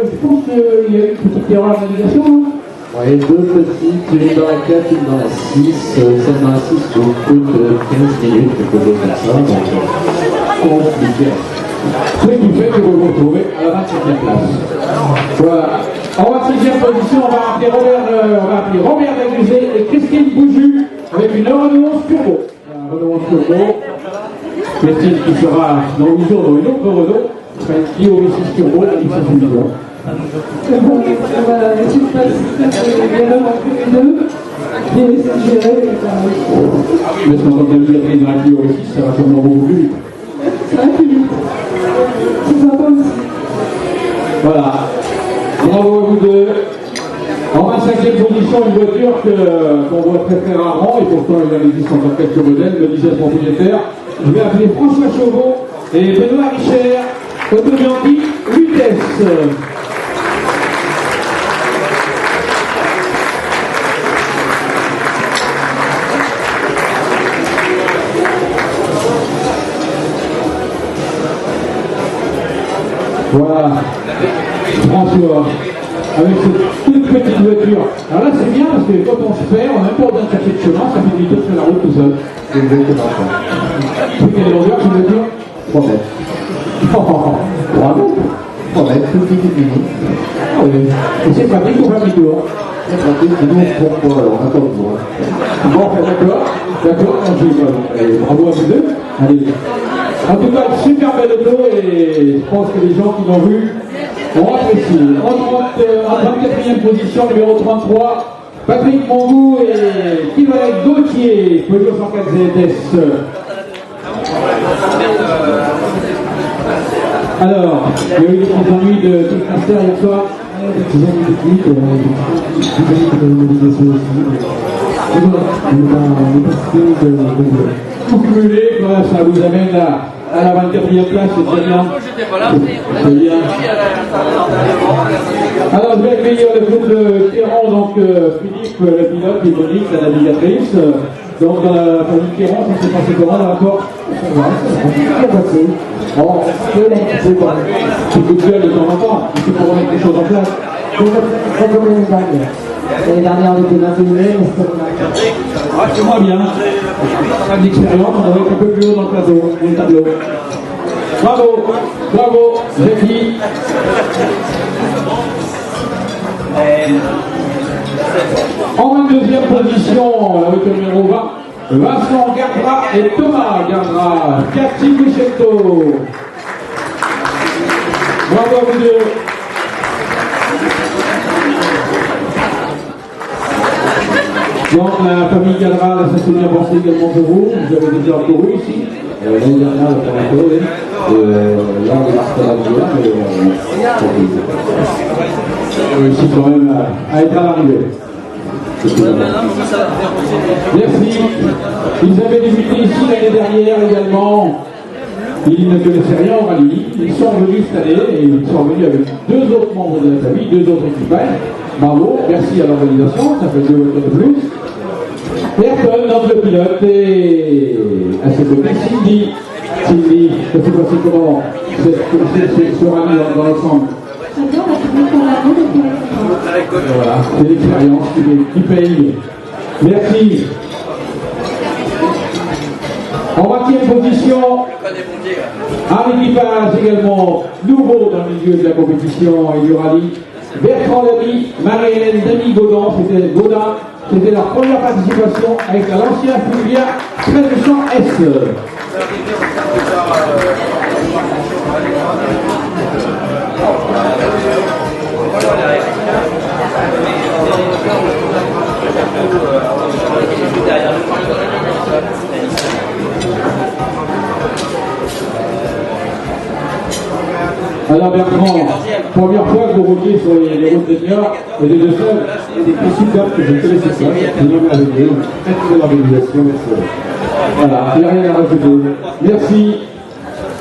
je pense qu'il y a une petite erreur de navigation. Hein. Oui, deux petites, une dans la 4, une dans la 6. Celle dans la 6, je coûte 15 minutes, quelque chose comme ça. Donc, compliqué. Ce qui fait que vous vous retrouvez à la 27e place. Voilà. En 26e position, on va appeler Robert Daguzé et Christine Bouju avec une Renault Turbo. Un Renault Turbo. Christine qui sera dans 8 jours dans une autre Renault. Ce sera une Clio V6 Turbo à 17 millions. Voilà, monsieur le président, il y a l'homme entre les deux, qui est géré. Mais si on entend bien le dire dans la Clio V6, ça va sûrement beaucoup plus vite. Ça va plus vite. C'est sympa aussi. Voilà. Bravo à vous deux. En 25e position, une voiture qu'on voit très très rarement, et pourtant il en existe encore quelques modèles, le disait le propriétaire. Je vais appeler François Chauveau et Benoît Richer, Autobianchi Vitesse. Voilà, François, avec cette toute petite voiture. Alors là, c'est bien parce que quand on se perd, on n'a pas besoin de chercher de chemin, ça fait du tour sur la route tout seul. C'est exactement ça. C'est quelle longueur, cette voiture 3 mètres. Oh, 3 mètres 3 mètres, tout petit fini. Ah oui. Et c'est pratique ou pas plutôt hein? C'est pratique, sinon on se trompe pas, alors on attend le droit. Bon, d'accord, je vais pas. Allez, bravo à vous deux. Allez. En tout cas, super belle auto et je pense que les gens qui l'ont vu ont apprécié. En 24e position, numéro 33, Patrick Mongou et Kylvanek Gauthier, Peugeot 104 ZS. Alors, il y a eu des petits ennuis de Kickmaster hier soir. Des petits ennuis techniques, de navigation aussi. Et voilà, on est passé de tout cumulé, voilà, ça vous amène à la 24e place, c'est très bien. C'est bien. Alors, je vais accueillir le groupe de Kéran, donc Philippe, le pilote, et Monique, la navigatrice. Donc, dans la famille Kéran, ça s'est passé comment là encore? Ça va, ça s'est passé. Bon, c'est quoi? Tu coup de gueule de temps en temps, c'est pour remettre les choses en place. C'est comme l'année dernière. L'année dernière, on était 21, mais c'est moins bien. Pas d'expérience, on devrait être un peu plus haut dans le tableau. Bravo, bravo, Jackie. En 22e position, la voiture numéro 20, Vincent Gardra et Thomas Gardra, Cathy Bouchetto. Bravo à vous deux. Donc la famille Gardra, ça s'est bien passé également pour vous. Vous avez déjà couru ici. L'année dernière, on a couru. Là, on démarre pas la bière, mais on réussit quand même à être à l'arrivée. Merci. Ils avaient débuté ici l'année dernière également. Ils ne connaissaient rien au rallye. Ils sont venus cette année et ils sont venus avec 2 autres membres de la famille, 2 autres équipages. Bravo, merci à l'organisation, ça fait 2 voitures de plus. Ayrton, notre pilote, et à ses côtés, Cindy. Cindy, ça s'est passé comment ce rallye dans l'ensemble? Très bien, on a trouvé qu'on l'a vu depuis la Voilà, c'est l'expérience qui paye. Merci. En 20e position, un équipage également nouveau dans le milieu de la compétition et du rallye. Bertrand Damy, Marie-Hélène Damy-Gaudin, c'était leur première participation avec l'ancien Fulvia 1300S. Alors Bertrand, première fois que vous roulez sur les routes de Niort et des deux seuls, il y a des prix superbes que je ne connaissais pas, c'est une merveilleuse, très très belle organisation, merci. Voilà, il n'y a rien à rajouter. Merci.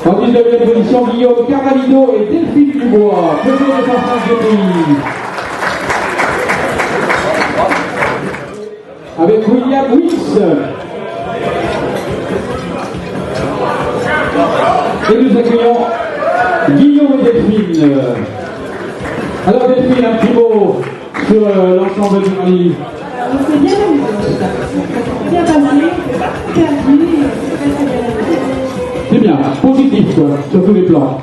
En 19e position, Guillaume Carvalino et Delphine Dubois, Peugeot 205 GTI. Avec William Wyss. Et nous accueillons Guillaume et Delphine. Alors Delphine, un petit mot sur l'ensemble du rallye. On s'est bien amusé. Bien passé, perdu, très très bien amusé. C'est bien, positif quoi, sur tous les plans.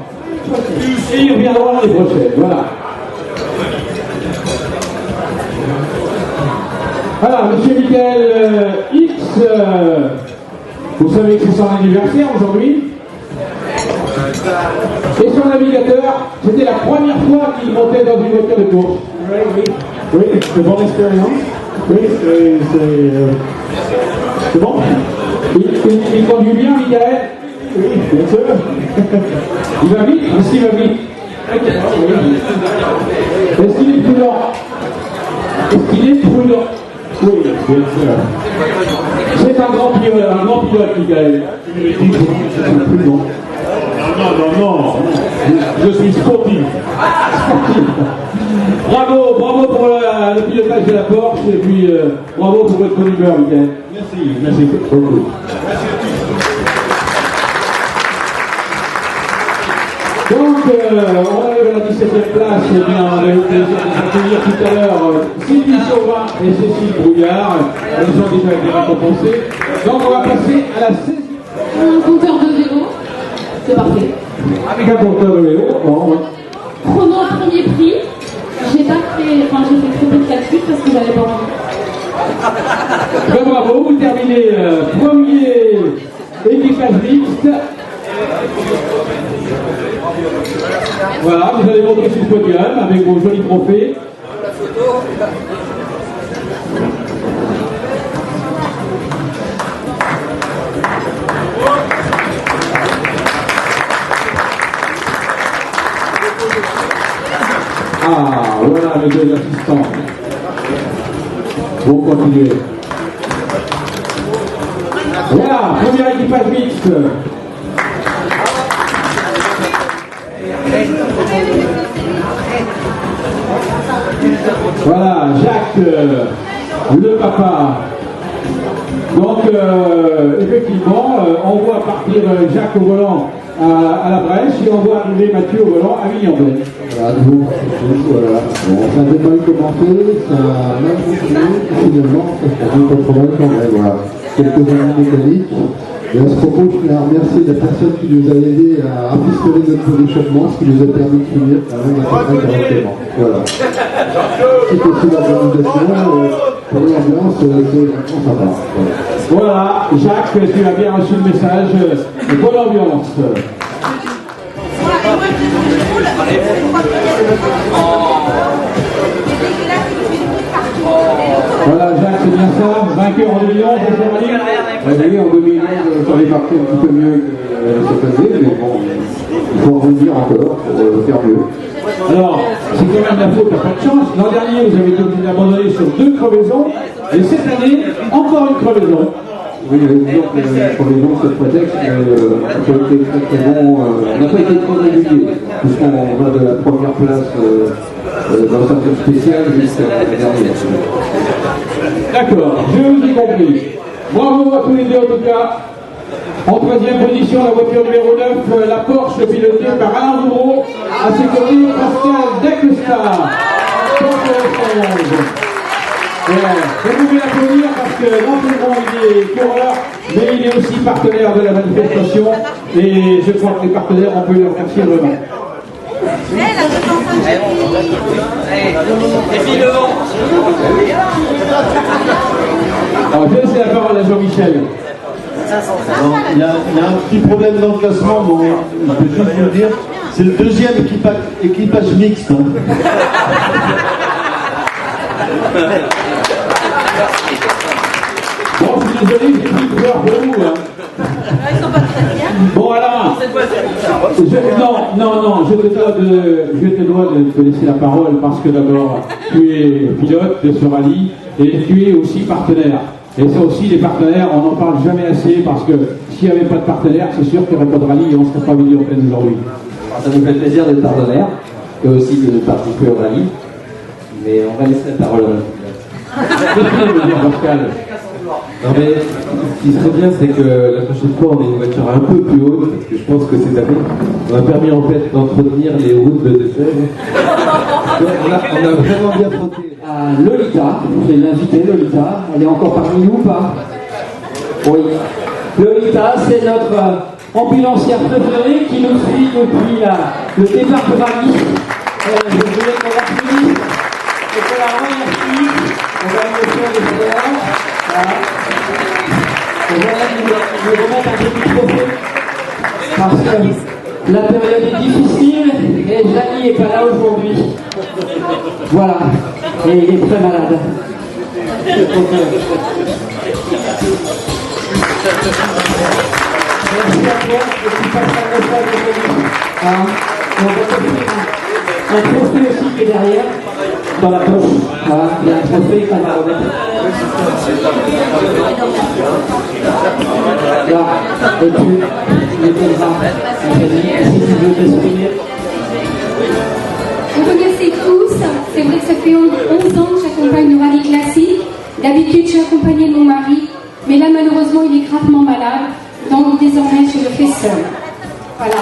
Et il reviendra l'année prochaine, voilà. Voilà, monsieur Michael X, vous savez que c'est son anniversaire aujourd'hui. Et son navigateur, c'était la première fois qu'il montait dans une voiture de course. Oui, c'est bonne expérience. Oui, c'est bon. Il conduit bien, Michael? Oui, bien sûr. Il va vite? Est-ce qu'il va vite? Est-ce qu'il est prudent? Est-ce qu'il est prudent? Oui, bien sûr. C'est un grand pilote, Michael. C'est prudent. Non. Je suis sportif. Bravo pour le pilotage de la Porsche et puis bravo pour votre bonne humeur, Michael. Merci beaucoup. Donc, on arrive à la 17e place, et bien, on a eu le plaisir d'accueillir tout à l'heure Sylvie Sauvin et Cécile Brouillard. Elles ont déjà été récompensées. Donc, on va passer à la 16e. Un compteur de vélo, c'est parfait. Avec un compteur de vélo, bon, ouais. Chrono premier prix, j'ai fait très peu de calcul parce que j'avais pas envie. Très bravo, vous terminez premier équipage mixte. Voilà, vous allez monter sur le podium avec vos jolis trophées. Ah, voilà les deux assistants. Bon, continuez. Voilà, premier équipage mixte. Voilà, Jacques, le papa. Donc, effectivement, on voit partir Jacques au volant à la Brèche et on voit arriver Mathieu au volant à Villeneuve. Voilà, voilà. Bon, ça n'a pas commencé, ça a mal continué, finalement, ça se passe pas trop mal quand même, voilà. Quelques années mécaniques. Et à ce propos, je voulais remercier la personne qui nous a aidé à rafistoler notre pot d'échappement, ce qui nous a permis de finir avant correctement. Voilà. C'est aussi l'organisation, pour l'ambiance, c'est sympa. Voilà, Jacques, tu as bien reçu le message. Bonne ambiance. Voilà, Jacques, c'est bien ça, vainqueur. vainqueur en 2011, Oui, en 2011, j'en ai marqué un petit peu mieux que cette année, mais bon, il faut en revenir encore pour faire mieux. Alors, c'est quand même la faute, t'as pas de chance. L'an dernier, vous avez été obligé d'abandonner sur 2 crevaisons, et cette année, encore une crevaison. Oui, disons que les crevaisons, c'est le prétexte, mais on n'a pas été très bon, on n'a pas été trop réguliers, puisqu'on va de la première place dans certaines spéciales jusqu'à la dernière. D'accord, je vous ai compris. Bravo à tous les deux en tout cas. En 3e position, la voiture numéro 9, la Porsche pilotée par Alain Bourreau, à ses côtés Pascal Declestar. Vous pouvez l'applaudir parce que non seulement il est coureur, mais il est aussi partenaire de la manifestation. Et je crois que les partenaires, on peut les remercier vraiment. Et puis le vent. Alors, je laisse la parole à Jean-Michel. Il y a un petit problème dans le classement, bon, je vais juste vous le dire. C'est le 2e équipage mixte. Hein. Bon, je suis désolé, j'ai pris peur pour vous. Hein. Ils sont pas très bien. Bon, Alain, non, je te dois de te laisser la parole parce que d'abord, tu es pilote de ce rallye et tu es aussi partenaire. Et ça aussi, les partenaires, on n'en parle jamais assez parce que s'il n'y avait pas de partenaires, c'est sûr qu'il n'y aurait pas de rallye et on ne serait pas venu en pleine aujourd'hui. Ça nous fait plaisir d'être partenaire et aussi de participer au rallye. Mais on va laisser la parole à Qu'est-ce que tu veux dire, Pascal? Non mais ce qui serait bien, c'est que la prochaine fois on ait une voiture un peu plus haute, parce que je pense que cette année on a permis en fait d'entretenir les routes de Dessèvres. On a vraiment bien frotté. Lolita, je vais l'inviter, Lolita, elle est encore parmi nous ou pas? Oui. Lolita, c'est notre ambulancière préférée qui nous suit depuis le départ de Paris. Je voulais qu'on l'applaudisse et qu'on la remercie. On va lui faire des fleurs. Voilà. On va lui remettre un petit trophée parce que la période est difficile et Janie n'est pas là aujourd'hui. Voilà. Et il est très malade. Merci à toi et tu passes un message de Denis. On va t'offrir un trophée aussi qui est derrière, dans la poche. Voilà, il y a un trophée qu'on va remettre. Là, et tu les donneras si tu veux t'exprimer. Vous connaissez tous, c'est vrai que ça fait 11 ans que j'accompagne le rallye classique. D'habitude, j'ai accompagné mon mari, mais là, malheureusement, il est gravement malade, donc désormais, je le fais seul. Voilà.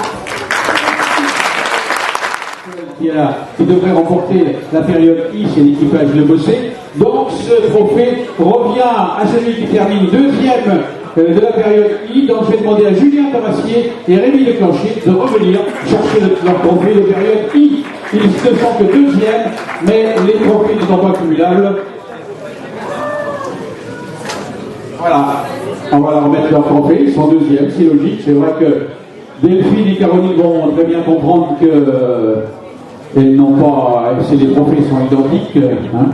Qui devrait remporter la période I chez l'équipage Le Bossé. Donc, ce trophée revient à celui qui termine 2e de la période I. Donc, je vais demander à Julien Tarassier et Rémi Leclancher de revenir chercher leur trophée de période I. Ils ne sont que 2e, mais les trophées ne sont pas cumulables. Voilà, on va leur remettre leur trophée, ils sont 2e, c'est logique. C'est vrai que Delphine et Caroline vont très bien comprendre que elles n'ont pas, c'est les trophées sont identiques. Hein.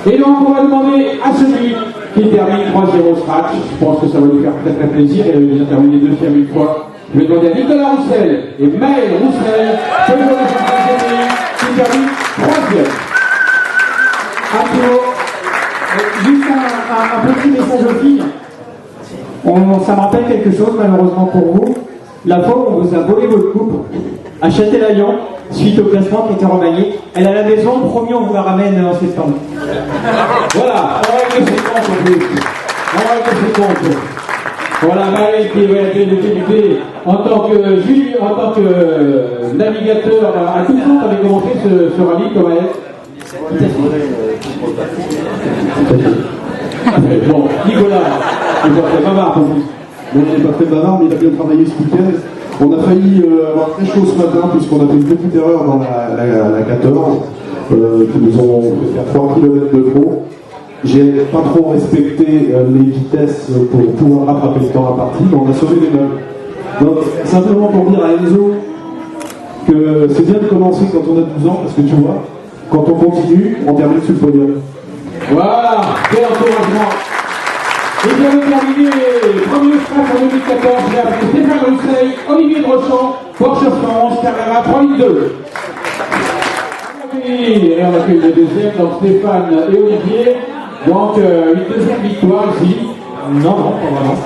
Et donc on va demander à celui qui termine 3-0 au scratch, je pense que ça va lui faire très très plaisir, il a déjà terminé 2e une fois. Je vais demander à Nicolas Roussel et Maël Roussel, qui termine 3e. Juste un petit message aux filles. Ça me rappelle quelque chose, malheureusement pour vous. La fois où on vous a volé votre coupe à Châtelaillon, suite au classement qui était remanié. Elle est à la maison, promis, on vous la ramène en septembre. Voilà, on va régler ses comptes en plus. On va régler ses comptes. Voilà, Maël qui va être débuté en tant que navigateur. À tout le monde, avait commencé ce rallye comme Maël. Bon, Nicolas, il va faire bavard pour vous. Bon, il n'est pas très bavard, mais il a bien travaillé ce week-end. On a failli avoir très chaud ce matin, puisqu'on a fait une petite erreur dans la 14, qui nous ont fait faire 3 km de trop. J'ai pas trop respecté les vitesses pour pouvoir rattraper le temps imparti, mais on a sauvé les meubles. Donc, simplement pour dire à Enzo que c'est bien de commencer quand on a 12 ans, parce que tu vois, quand on continue, on termine sur le podium. Voilà, quel encouragement. Et bien terminé, premier sprint en 2014, j'ai appelé Stéphane Rousseil, Olivier Drochon, Porsche France, Carrera 3.2. Et on accueille le deuxième, donc Stéphane et Olivier. Donc une deuxième victoire ici. Non, pas vraiment.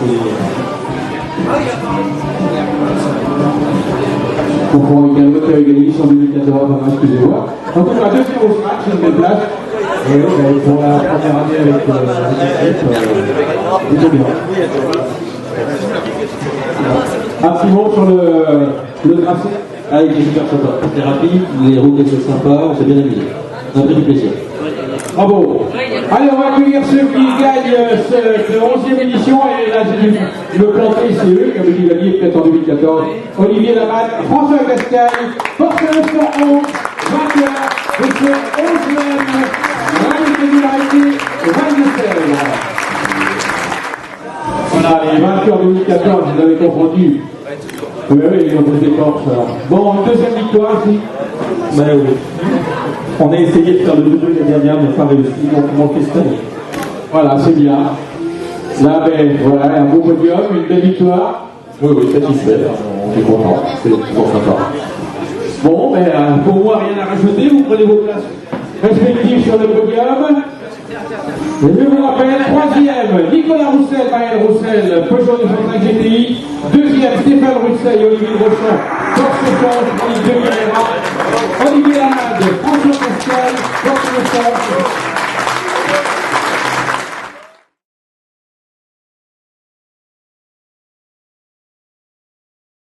Je comprends avec un autre qui avait gagné en 2014, excusez-moi. En tout cas, deuxième au match, une belle place. Et pour la première année avec plutôt bien. Un petit mot sur le tracé. Ah, il est super sympa. C'est rapide, les routes étaient sympas, on s'est bien amusé. On a pris du plaisir. Bravo. Allez, on va accueillir ceux qui gagnent cette 11e édition. Et là, j'ai dû me planter, c'est eux qui avaient dû gagner peut-être en 2014. Olivier Labatte, François Cascagne, Porsche 911, vainqueur de ce 11e rallye de régularité Val-de-Sèvres. Voilà, les vainqueurs 2014, vous avez confondu. Oui, ils ont été Porsche. Bon, une deuxième victoire ici. Ben oui. On a essayé de faire le 2-2 l'année dernière, mais pas réussi, donc on manque cette année. Voilà, c'est bien. Là, ben, voilà, un beau podium, une belle victoire. Oui, satisfait, on est content, c'est toujours sympa. Bon, ben, pour moi, rien à rajouter, vous prenez vos places respectives sur le podium. Et je vous rappelle, troisième, Nicolas Roussel, Marielle Roussel, Peugeot 205 GTI. Deuxième, Stéphane Roussel, Olivier Rochon, Porsche France, 2 Carrera.